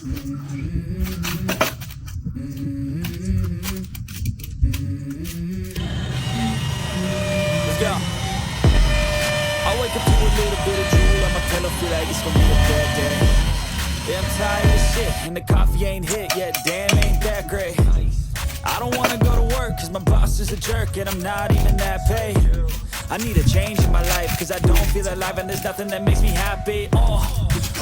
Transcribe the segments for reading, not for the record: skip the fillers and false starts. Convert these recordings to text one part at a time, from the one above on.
Let's go. I wake up to a little bit of drool on my pillow, feel like it's gonna be a bad day. Yeah, I'm tired of shit, and the coffee ain't hit yet, damn, ain't that great. I don't wanna go to work, cause my boss is a jerk, and I'm not even that paid. I need a change in my life, cause I don't feel alive, and there's nothing that makes me happy.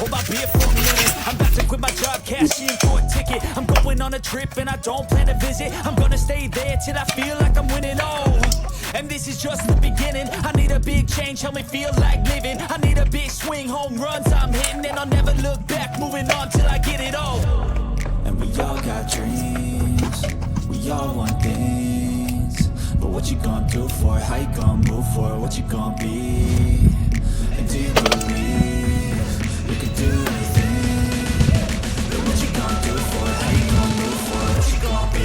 Hold my beer for a minute, I'm about to quit my job, cash in for a ticket. I'm going on a trip, and I don't plan to visit. I'm gonna stay there till I feel like I'm winning, and this is just the beginning. I need a big change, help me feel like living. I need a big swing, home runs I'm hitting, and I'll never look back, moving on till I get it all. And we all got dreams, we all want things, but what you gonna do for it? How you gonna move for it? What you gonna be? And do you believe you can do anything? But what you gonna do for it? How you gonna move for it? What you gonna be?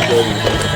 Thank you.